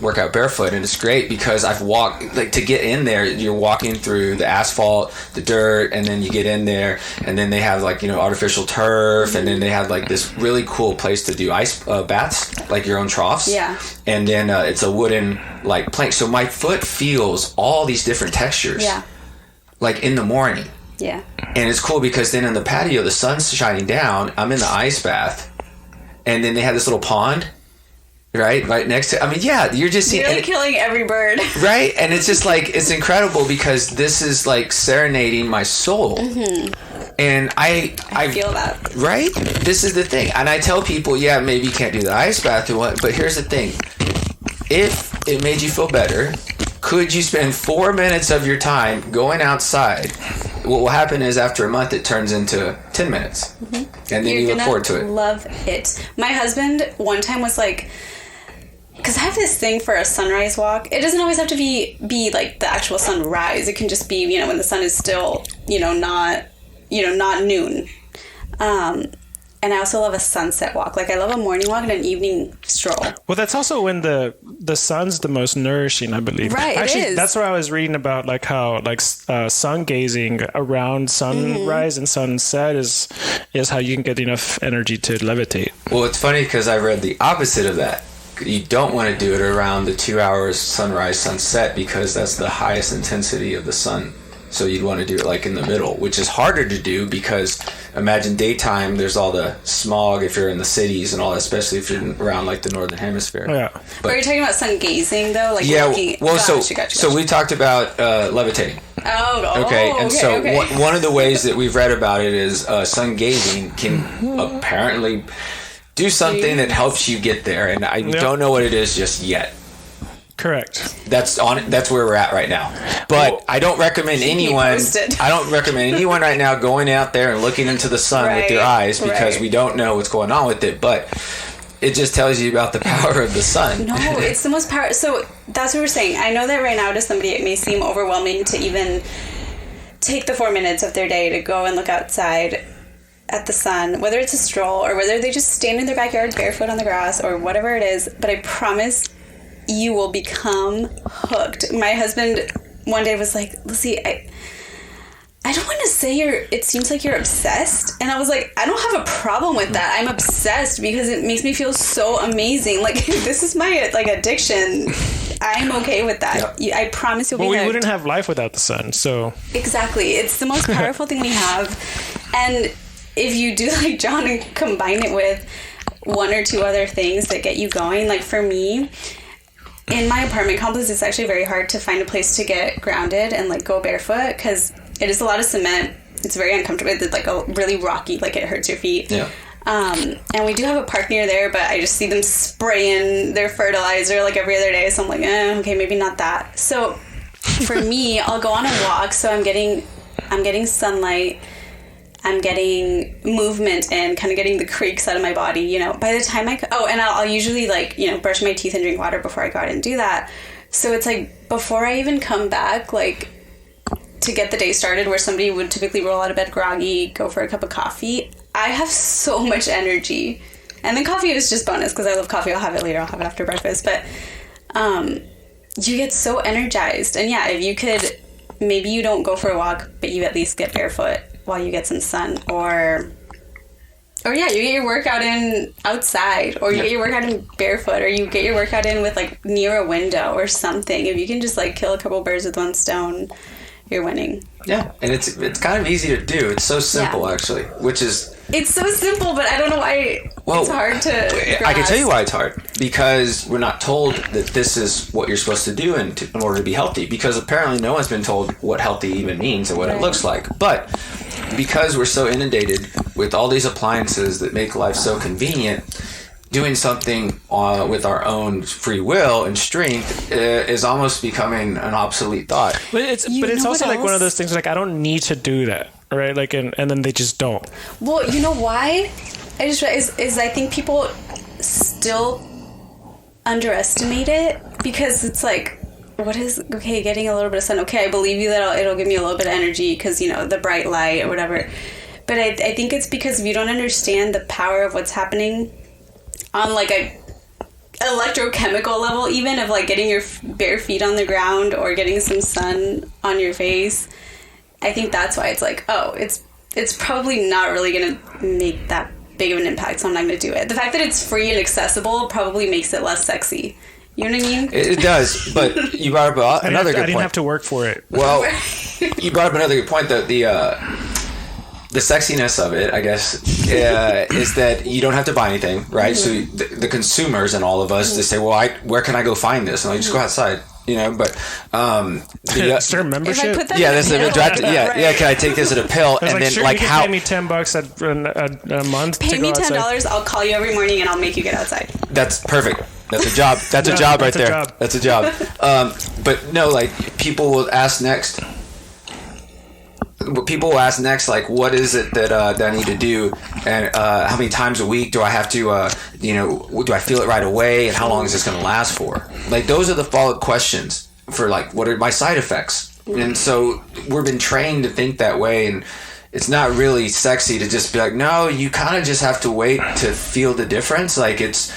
[SPEAKER 4] work out barefoot, and it's great because I've walked to get in there. You're walking through the asphalt, the dirt, and then you get in there, and then they have artificial turf, and then they have this really cool place to do ice baths, like your own troughs.
[SPEAKER 2] Yeah.
[SPEAKER 4] And then it's a wooden plank, so my foot feels all these different textures.
[SPEAKER 2] Yeah.
[SPEAKER 4] In the morning.
[SPEAKER 2] Yeah.
[SPEAKER 4] And it's cool because then in the patio, the sun's shining down. I'm in the ice bath. And then they have this little pond, right next to. I mean, yeah, you're just seeing.
[SPEAKER 2] You're killing every bird.
[SPEAKER 4] Right? And it's just it's incredible because this is serenading my soul. And I
[SPEAKER 2] feel that.
[SPEAKER 4] Right? This is the thing. And I tell people, yeah, maybe you can't do the ice bath or what, but here's the thing. If it made you feel better, could you spend 4 minutes of your time going outside what will happen is after a month, it turns into 10 minutes. Mm-hmm. And then you look forward to it.
[SPEAKER 2] Love it. My husband one time was like, because I have this thing for a sunrise walk. It doesn't always have to be like the actual sunrise. It can just be, when the sun is still, not noon. And I also love a sunset walk. Like, I love a morning walk and an evening stroll. Well,
[SPEAKER 3] that's also when the sun's the most nourishing, I believe.
[SPEAKER 2] Right,
[SPEAKER 3] actually,
[SPEAKER 2] it is.
[SPEAKER 3] That's what I was reading about, like how sun gazing around sunrise and sunset is how you can get enough energy to levitate.
[SPEAKER 4] Well, it's funny because I read the opposite of that. You don't want to do it around the 2 hours sunrise, sunset, because that's the highest intensity of the sun. So you'd want to do it like in the middle, which is harder to do because imagine daytime, there's all the smog if you're in the cities and all that, especially if you're around like the northern hemisphere.
[SPEAKER 3] Yeah.
[SPEAKER 2] But are you talking about sun gazing though? Like
[SPEAKER 4] so we talked about levitating.
[SPEAKER 2] Okay.
[SPEAKER 4] One of the ways that we've read about it is sun gazing can apparently do something that helps you get there, and I don't know what it is just yet.
[SPEAKER 3] Correct.
[SPEAKER 4] That's where we're at right now. But I don't recommend anyone. I don't recommend anyone right now going out there and looking into the sun with their eyes because we don't know what's going on with it. But it just tells you about the power of the sun.
[SPEAKER 2] No, it's the most power. So that's what we're saying. I know that right now to somebody it may seem overwhelming to even take the 4 minutes of their day to go and look outside at the sun, whether it's a stroll or whether they just stand in their backyard barefoot on the grass or whatever it is. But I promise you will become hooked. My husband one day was like, Lizy, I don't want to say it seems like you're obsessed. And I was like, I don't have a problem with that. I'm obsessed because it makes me feel so amazing. Like, this is my addiction. I'm okay with that.
[SPEAKER 3] Yeah.
[SPEAKER 2] I promise you'll be hooked.
[SPEAKER 3] We wouldn't have life without the sun, so.
[SPEAKER 2] Exactly. It's the most powerful thing we have. And if you do like John and combine it with one or two other things that get you going, like for me, in my apartment complex, it's actually very hard to find a place to get grounded and like go barefoot because it is a lot of cement. It's very uncomfortable. It's like a really rocky, like it hurts your feet.
[SPEAKER 4] Yeah.
[SPEAKER 2] And we do have a park near there, but I just see them spraying their fertilizer like every other day. So I'm like, okay, maybe not that. So for me, I'll go on a walk. So I'm getting sunlight. I'm getting movement and kind of getting the creaks out of my body, by the time I'll usually brush my teeth and drink water before I go out and do that. So it's like before I even come back, like to get the day started where somebody would typically roll out of bed groggy, go for a cup of coffee, I have so much energy. And then coffee is just bonus because I love coffee. I'll have it later. I'll have it after breakfast. But you get so energized. And yeah, if you could, maybe you don't go for a walk, but you at least get barefoot while you get some sun, or you get your workout in outside, or you get your workout in barefoot, or you get your workout in with like near a window or something. If you can just like kill a couple birds with one stone, you're winning.
[SPEAKER 4] Yeah, and it's kind of easy to do. It's so simple actually, which is...
[SPEAKER 2] It's so simple, but I don't know why it's hard to grasp.
[SPEAKER 4] I can tell you why it's hard. Because we're not told that this is what you're supposed to do in order to be healthy. Because apparently no one's been told what healthy even means and what it looks like. But because we're so inundated with all these appliances that make life so convenient, doing something with our own free will and strength is almost becoming an obsolete thought.
[SPEAKER 3] But it's also like one of those things like, I don't need to do that. Right, like, and then they just don't.
[SPEAKER 2] Well, you know why? I just realized is I think people still underestimate it because it's like, getting a little bit of sun. Okay, I believe you that it'll give me a little bit of energy because the bright light or whatever. But I think it's because if you don't understand the power of what's happening on like a electrochemical level, even of like getting your bare feet on the ground or getting some sun on your face. I think that's why it's like, it's probably not really going to make that big of an impact, so I'm not going to do it. The fact that it's free and accessible probably makes it less sexy. You know what I mean?
[SPEAKER 4] It does, but you brought up another good point.
[SPEAKER 3] I didn't have to work for it.
[SPEAKER 4] Well, you brought up another good point, that the sexiness of it, I guess, is that you don't have to buy anything, right? Mm-hmm. So the consumers and all of us, they say, well, where can I go find this? And I just go outside. But
[SPEAKER 3] Start membership.
[SPEAKER 4] That's can I take this at a pill and
[SPEAKER 3] like,
[SPEAKER 4] then
[SPEAKER 3] sure,
[SPEAKER 4] like
[SPEAKER 3] you
[SPEAKER 4] how?
[SPEAKER 3] Pay me $10 a month.
[SPEAKER 2] Pay me $10. I'll call you every morning and I'll make you get outside.
[SPEAKER 4] That's perfect. That's a job. That's a job right there. That's a job. But no, like people will ask next. people will ask next, like, what is it that I need to do, and how many times a week do I have to, do I feel it right away, and how long is this going to last for? Like, those are the follow-up questions for, like, what are my side effects? And so we've been trained to think that way, and it's not really sexy to just be like, no, you kind of just have to wait to feel the difference. Like, it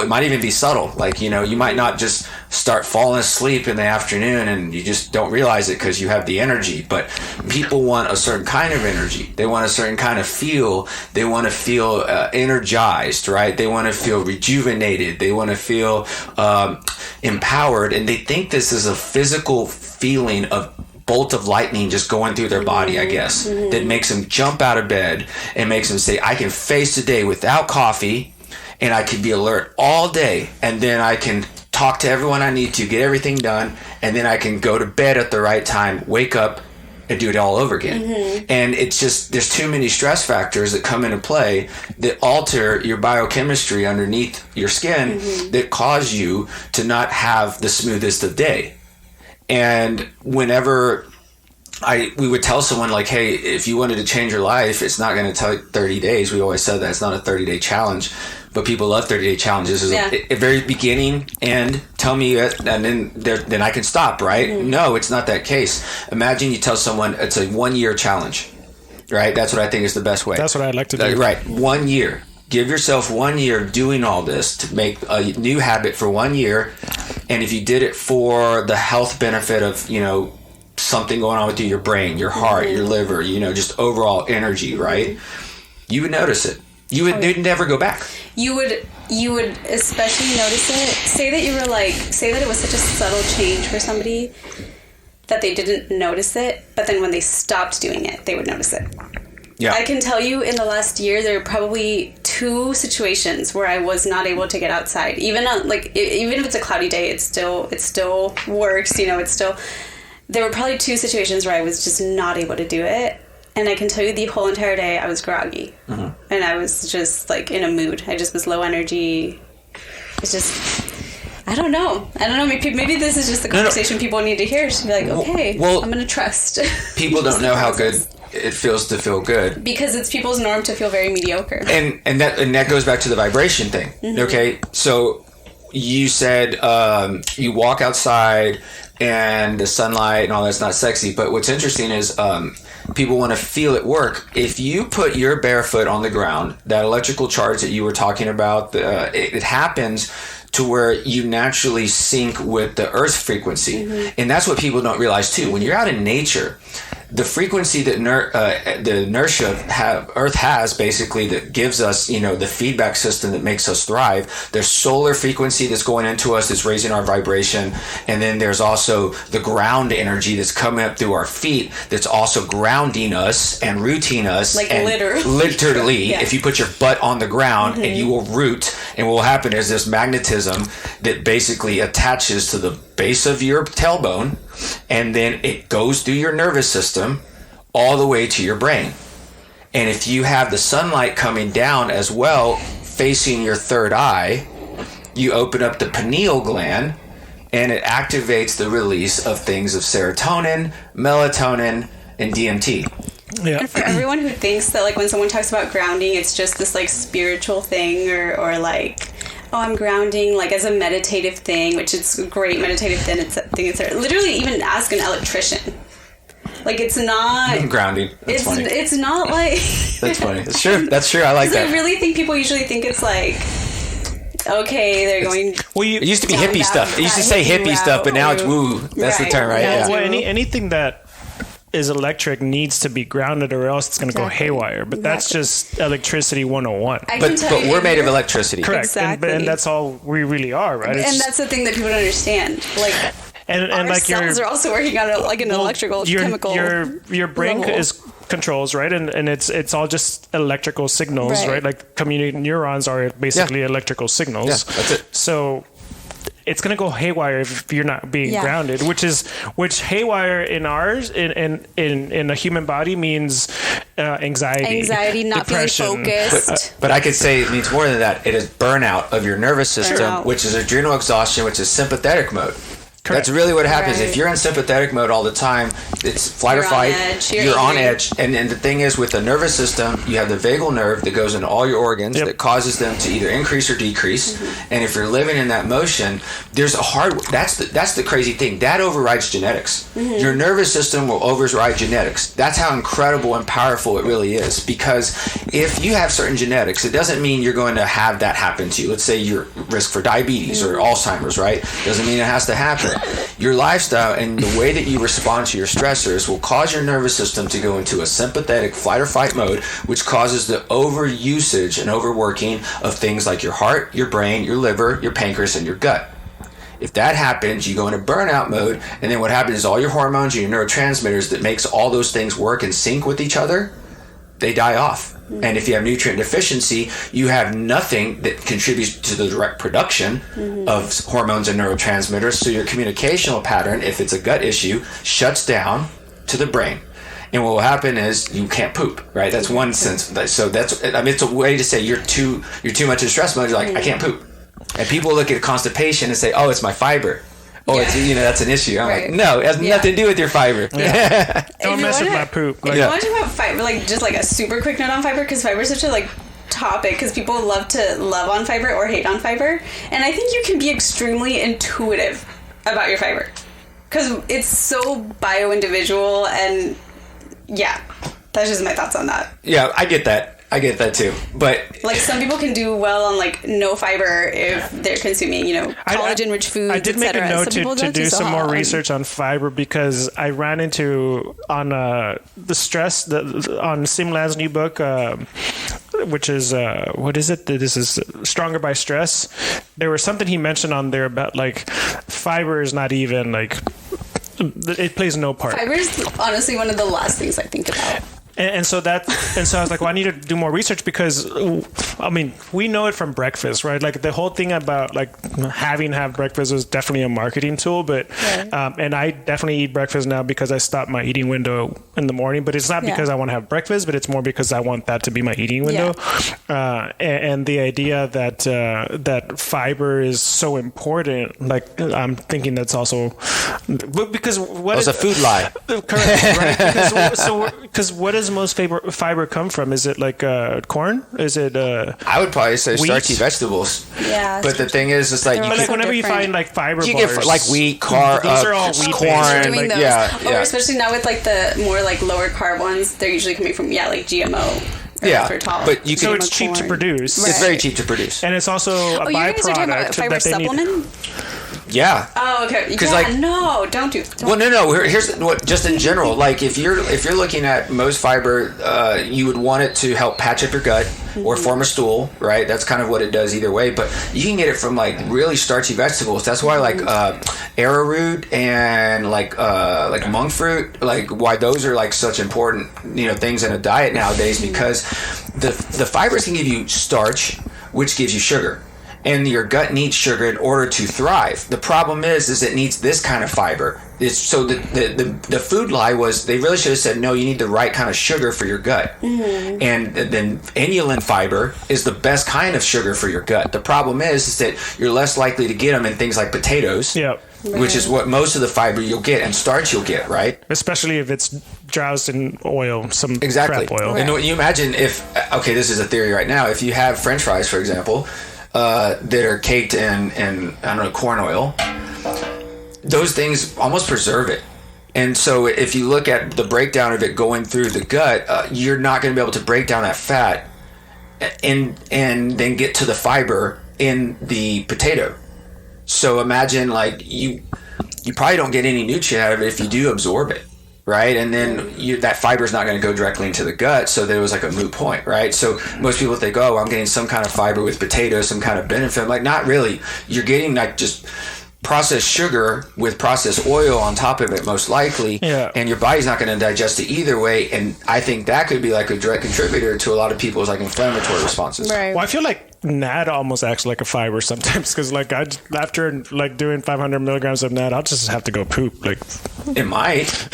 [SPEAKER 4] might even be subtle. Like, you might not just start falling asleep in the afternoon and you just don't realize it because you have the energy. But people want a certain kind of energy. They want a certain kind of feel. They want to feel energized, right? They want to feel rejuvenated. They want to feel empowered. And they think this is a physical feeling of bolt of lightning just going through their body, I guess, that makes them jump out of bed and makes them say, I can face the day without coffee, and I can be alert all day, and then I can talk to everyone I need to, get everything done, and then I can go to bed at the right time, wake up, and do it all over again. And it's just, there's too many stress factors that come into play that alter your biochemistry underneath your skin that cause you to not have the smoothest of day. And whenever we would tell someone, like, hey, if you wanted to change your life, it's not going to take 30 days. We always said that it's not a 30-day challenge, but people love 30-day challenges. It's a very beginning and tell me, and then I can stop, right? No, it's not that case. Imagine you tell someone it's a 1-year challenge, right? That's what I think is the best way.
[SPEAKER 3] That's what I'd like to do.
[SPEAKER 4] Right, 1 year. Give yourself 1 year of doing all this to make a new habit for 1 year. And if you did it for the health benefit of, something going on with you, your brain, your heart, your liver, just overall energy, right? You would notice it. You'd never go back. You would
[SPEAKER 2] especially notice it. Say that it was such a subtle change for somebody that they didn't notice it, but then when they stopped doing it, they would notice it. Yeah. I can tell you in the last year, there were probably 2 situations where I was not able to get outside. Even if it's a cloudy day, it still works, there were probably 2 situations where I was just not able to do it. And I can tell you the whole entire day I was groggy. And I was just like in a mood. I just was low energy. It's just, I don't know. Maybe this is just the conversation people need to hear. To be like, okay, I'm going to trust.
[SPEAKER 4] People don't know how good it feels to feel good,
[SPEAKER 2] because it's people's norm to feel very mediocre,
[SPEAKER 4] and that goes back to the vibration thing. Okay, so you said you walk outside and the sunlight and all that's not sexy, but what's interesting is people want to feel it work. If you put your bare foot on the ground, that electrical charge that you were talking about, it happens to where you naturally sync with the earth frequency. And that's what people don't realize too. When you're out in nature, the frequency that the inertia Earth has, basically, that gives us, the feedback system that makes us thrive. There's solar frequency that's going into us, that's raising our vibration, and then there's also the ground energy that's coming up through our feet, that's also grounding us and rooting us.
[SPEAKER 2] Like,
[SPEAKER 4] and literally,
[SPEAKER 2] yeah.
[SPEAKER 4] If you put your butt on the ground and you will root, and what will happen is this magnetism that basically attaches to the base of your tailbone, and then it goes through your nervous system all the way to your brain. And if you have the sunlight coming down as well, facing your third eye, you open up the pineal gland, and it activates the release of things of serotonin, melatonin, and DMT.
[SPEAKER 2] Yeah. And for everyone who thinks that, like, when someone talks about grounding, it's just this, like, spiritual thing, or like, oh, I'm grounding, like, as a meditative thing, which it's a great meditative thing. It's literally, even ask an electrician. Like, it's not
[SPEAKER 4] grounding. That's funny.
[SPEAKER 2] It's not like
[SPEAKER 4] that's funny. It's true. That's true. I like that.
[SPEAKER 2] I really think people usually think it's like, okay, they're going.
[SPEAKER 4] Well, it used to be hippie stuff. It used to say hippie stuff, but now it's woo. That's the term, right?
[SPEAKER 3] Yeah. Well, anything that is electric needs to be grounded, or else it's going to go haywire. But that's just electricity 101.
[SPEAKER 4] But we're made of electricity.
[SPEAKER 3] Correct.
[SPEAKER 2] Exactly.
[SPEAKER 3] And that's all we really are, right?
[SPEAKER 2] And that's the thing that people don't understand. Like, and our like cells are also working on an electrical chemical.
[SPEAKER 3] Your brain controls, right? And it's all just electrical signals, right? Like, communicating neurons are basically electrical signals.
[SPEAKER 4] Yeah, that's it.
[SPEAKER 3] So it's going to go haywire if you're not being grounded, which haywire in ours, in a human body, means anxiety,
[SPEAKER 2] not
[SPEAKER 3] depression.
[SPEAKER 2] feeling focused.
[SPEAKER 4] But I could say it means more than that. It is burnout of your nervous system, which is adrenal exhaustion, which is sympathetic mode. That's really what happens. If you're in sympathetic mode all the time, it's flight or fight. You're on edge. And the thing is, with the nervous system, you have the vagal nerve that goes into all your organs that causes them to either increase or decrease. And if you're living in that motion, there's a that's the crazy thing. That overrides genetics. Your nervous system will override genetics. That's how incredible and powerful it really is. Because if you have certain genetics, it doesn't mean you're going to have that happen to you. Let's say you're at risk for diabetes or Alzheimer's, right? Doesn't mean it has to happen. Your lifestyle and the way that you respond to your stressors will cause your nervous system to go into a sympathetic flight or fight mode, which causes the overusage and overworking of things like your heart, your brain, your liver, your pancreas, and your gut. If that happens, you go into burnout mode, and then what happens is all your hormones and your neurotransmitters that makes all those things work and sync with each other, they die off. And if you have nutrient deficiency, you have nothing that contributes to the direct production of hormones and neurotransmitters. So your communicational pattern, if it's a gut issue, shuts down to the brain. And what will happen is you can't poop, right? That's one sense. So it's a way to say you're too much in stress mode. You're like, I can't poop. And people look at constipation and say, oh, it's my fiber. Oh, it's, that's an issue. I'm like, no, it has nothing to do with your fiber.
[SPEAKER 3] Don't mess with my poop.
[SPEAKER 2] If you want to talk about fiber, just like a super quick note on fiber, because fiber is such a topic, because people love to love on fiber or hate on fiber. And I think you can be extremely intuitive about your fiber, because it's so bio-individual, and that's just my thoughts on that.
[SPEAKER 4] Yeah, I get that. I get that too, but
[SPEAKER 2] some people can do well on no fiber if they're consuming, collagen-rich foods.
[SPEAKER 3] I did make a note to do some more research on fiber, because I ran into on the stress on Sim Land's new book, which is what is it? This is Stronger by Stress. There was something he mentioned on there about fiber is not even it plays no part.
[SPEAKER 2] Fiber is honestly one of the last things I think about.
[SPEAKER 3] And so I was like, well, I need to do more research, because, we know it from breakfast, right? The whole thing about have breakfast was definitely a marketing tool, but and I definitely eat breakfast now because I stopped my eating window in the morning. But it's not because I want to have breakfast, but it's more because I want that to be my eating window. And the idea that fiber is so important, I'm thinking that's also because what
[SPEAKER 4] is a food lie?
[SPEAKER 3] Correct, right? Because what does most fiber come from? Is it corn? Is it
[SPEAKER 4] I would probably say
[SPEAKER 3] wheat?
[SPEAKER 4] Starchy vegetables.
[SPEAKER 2] Yeah.
[SPEAKER 4] But the thing is, it's
[SPEAKER 3] whenever you find fiber
[SPEAKER 4] you
[SPEAKER 3] bars,
[SPEAKER 4] get wheat, carb,
[SPEAKER 3] these are all wheat
[SPEAKER 4] corn.
[SPEAKER 2] Or especially now with the more lower carb ones, they're usually coming from GMO.
[SPEAKER 4] But you can,
[SPEAKER 3] so it's cheap to produce.
[SPEAKER 4] It's very cheap to produce,
[SPEAKER 3] and it's also a byproduct.
[SPEAKER 2] You guys are talking about fiber supplement?
[SPEAKER 4] Yeah.
[SPEAKER 2] Oh, okay.
[SPEAKER 4] Because
[SPEAKER 2] no, don't do.
[SPEAKER 4] Well, no. Here's what. Just in general, if you're looking at most fiber, you would want it to help patch up your gut or form a stool, right? That's kind of what it does either way. But you can get it from really starchy vegetables. That's why arrowroot and monk fruit, why those are such important things in a diet nowadays, because the fibers can give you starch, which gives you sugar. And your gut needs sugar in order to thrive. The problem is it needs this kind of fiber. So the food lie was they really should have said, no, you need the right kind of sugar for your gut. And then inulin fiber is the best kind of sugar for your gut. The problem is that you're less likely to get them in things like potatoes.
[SPEAKER 3] Yep.
[SPEAKER 4] Which is what most of the fiber you'll get, and starch you'll get, right?
[SPEAKER 3] Especially if it's drowsed in oil, some
[SPEAKER 4] crap
[SPEAKER 3] oil.
[SPEAKER 4] Right. And you imagine this is a theory right now, if you have French fries, for example, that are caked in I don't know, corn oil, those things almost preserve it. And so if you look at the breakdown of it going through the gut, you're not going to be able to break down that fat and then get to the fiber in the potato. So imagine you probably don't get any nutrient out of it if you do absorb it. Right, and then that fiber is not going to go directly into the gut, so there was a moot point, right? So most people think, oh, I'm getting some kind of fiber with potatoes, some kind of benefit. Not really. You're getting just processed sugar with processed oil on top of it, most likely, and your body's not going to digest it either way. And I think that could be a direct contributor to a lot of people's inflammatory responses.
[SPEAKER 2] Right.
[SPEAKER 3] Well, I feel like NAD almost acts like a fiber sometimes, because like after like doing 500 milligrams of NAD, I'll just have to go poop. Like
[SPEAKER 4] it might.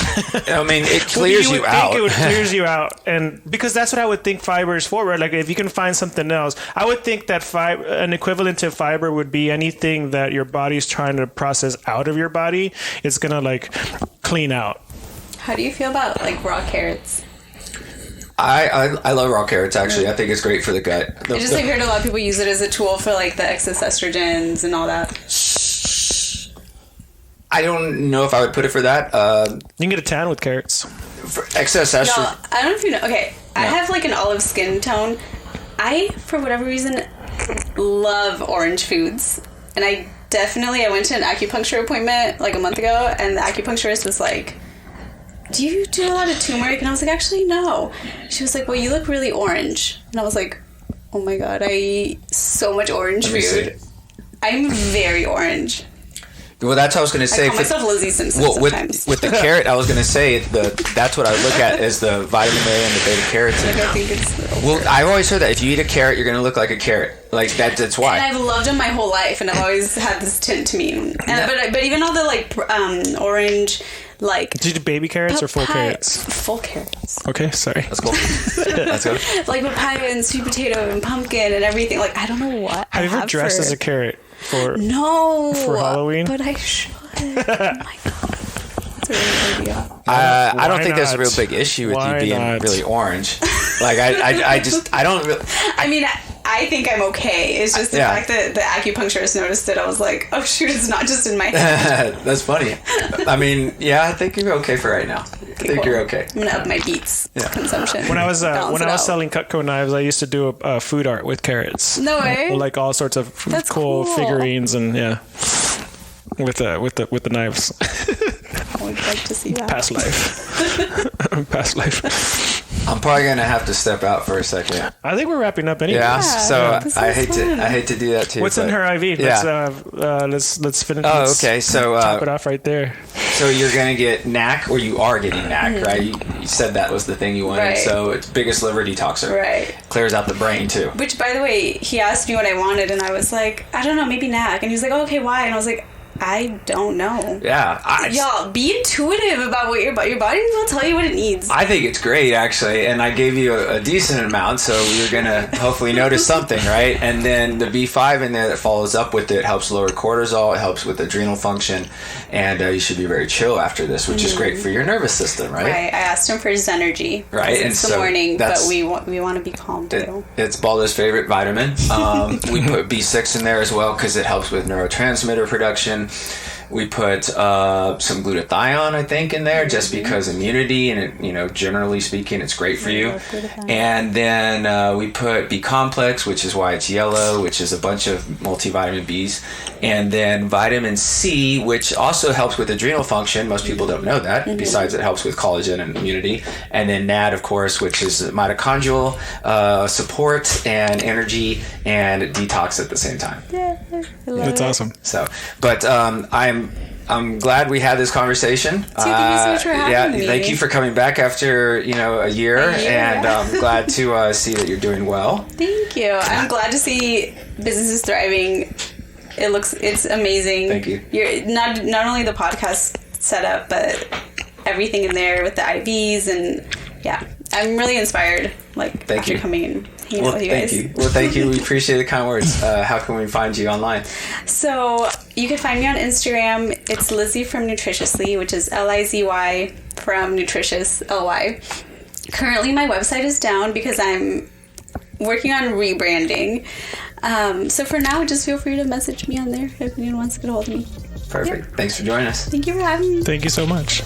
[SPEAKER 4] I mean, it clears you out.
[SPEAKER 3] It would clears you out, and because that's what I would think fiber is for, right? Like if you can find something else, I would think that an equivalent to fiber would be anything that your body's trying to process out of your body. It's gonna like clean out.
[SPEAKER 2] How do you feel about like raw carrots?
[SPEAKER 4] I love raw carrots, actually. I think it's great for the gut.
[SPEAKER 2] I just heard a lot of people use it as a tool for like the excess estrogens and all that.
[SPEAKER 4] I don't know if I would put it for that.
[SPEAKER 3] You can get a tan with carrots.
[SPEAKER 4] For excess estrogen.
[SPEAKER 2] No, I don't know if you know. Okay, I have like an olive skin tone. I, for whatever reason, love orange foods. And I went to an acupuncture appointment like a month ago, and the acupuncturist was like, do you do a lot of turmeric? And I was like, actually, no. She was like, well, you look really orange. And I was like, oh my God, I eat so much orange food. I'm very orange.
[SPEAKER 4] Well, that's what I was going to say.
[SPEAKER 2] I call myself Lizy Suris sometimes.
[SPEAKER 4] With the carrot, I was going to say that's what I look at is the vitamin A and the beta carotene.
[SPEAKER 2] Like I think it's
[SPEAKER 4] well, I've always heard that if you eat a carrot, you're going to look like a carrot. Like that's why.
[SPEAKER 2] And I've loved them my whole life, and I've always had this tint to me. And, but even all the like orange. Like,
[SPEAKER 3] did you do baby carrots or full carrots?
[SPEAKER 2] Full carrots.
[SPEAKER 3] Okay, sorry.
[SPEAKER 4] Let's go. Let's go.
[SPEAKER 2] Like papaya and sweet potato and pumpkin and everything. Like, I don't know what.
[SPEAKER 3] Have you ever dressed as a carrot for Halloween?
[SPEAKER 2] But I should. Oh my God. That's a really good idea.
[SPEAKER 4] I don't think there's a real big issue with you being really orange. Like, I don't really.
[SPEAKER 2] I mean, I think I'm okay. It's just the fact that the acupuncturist noticed it. I was like, oh shoot, it's not just in my head.
[SPEAKER 4] That's funny. I mean, yeah, I think you're okay for right now. I think you're okay.
[SPEAKER 2] I'm gonna up my beets consumption.
[SPEAKER 3] When I was selling Cutco knives, I used to do a food art with carrots.
[SPEAKER 2] No way.
[SPEAKER 3] Like all sorts of cool figurines and with the knives.
[SPEAKER 2] I would like to see that.
[SPEAKER 3] Past life.
[SPEAKER 4] I'm probably gonna have to step out for a second.
[SPEAKER 3] I think we're wrapping up anyway.
[SPEAKER 4] Yeah. So I hate to do that too.
[SPEAKER 3] What's in her IV? Let's finish.
[SPEAKER 4] Oh, okay. So
[SPEAKER 3] top it off right there.
[SPEAKER 4] So you're gonna get NAC, or you are getting NAC, right? You said that was the thing you wanted. Right. So it's biggest liver detoxer.
[SPEAKER 2] Right.
[SPEAKER 4] Clears out the brain too.
[SPEAKER 2] Which, by the way, he asked me what I wanted, and I was like, I don't know, maybe NAC. And he was like, oh, okay, why? And I was like, I don't know.
[SPEAKER 4] Yeah.
[SPEAKER 2] Y'all, be intuitive about what your body will tell you what it needs.
[SPEAKER 4] I think it's great, actually. And I gave you a decent amount, so you're going to hopefully notice something, right? And then the B5 in there that follows up with it helps lower cortisol. It helps with adrenal function. And you should be very chill after this, which is great for your nervous system, right?
[SPEAKER 2] Right. I asked him for his energy.
[SPEAKER 4] Right.
[SPEAKER 2] It's the morning, but we want to be calm, too.
[SPEAKER 4] It's Baldo's favorite vitamin. We put B6 in there as well because it helps with neurotransmitter production. We put some glutathione, I think, in there just because immunity, and it, generally speaking, it's great for you. And then we put B complex, which is why it's yellow, which is a bunch of multivitamin Bs. And then vitamin C, which also helps with adrenal function. Most people don't know that. Besides, it helps with collagen and immunity. And then NAD, of course, which is mitochondrial support and energy and detox at the same time.
[SPEAKER 2] Yeah,
[SPEAKER 3] that's awesome.
[SPEAKER 4] So, but I'm glad we had this conversation.
[SPEAKER 2] Thank you so much for having me.
[SPEAKER 4] Thank you for coming back after a year, and I'm glad to see that you're doing well.
[SPEAKER 2] Thank you. I'm glad to see businesses thriving. It's amazing.
[SPEAKER 4] Thank you.
[SPEAKER 2] You're not only the podcast setup, but everything in there with the IVs, and I'm really inspired. After coming and hanging out with you guys.
[SPEAKER 4] Thank you. Well, thank you. We appreciate the kind words. How can we find you online?
[SPEAKER 2] So you can find me on Instagram. It's Lizy from Nutritiously, which is Lizy from Nutritious LY. Currently, my website is down because I'm working on rebranding. So for now, just feel free to message me on there if anyone wants to get a hold of me.
[SPEAKER 4] Perfect. Thanks for joining us.
[SPEAKER 2] Thank you for having me.
[SPEAKER 3] Thank you so much.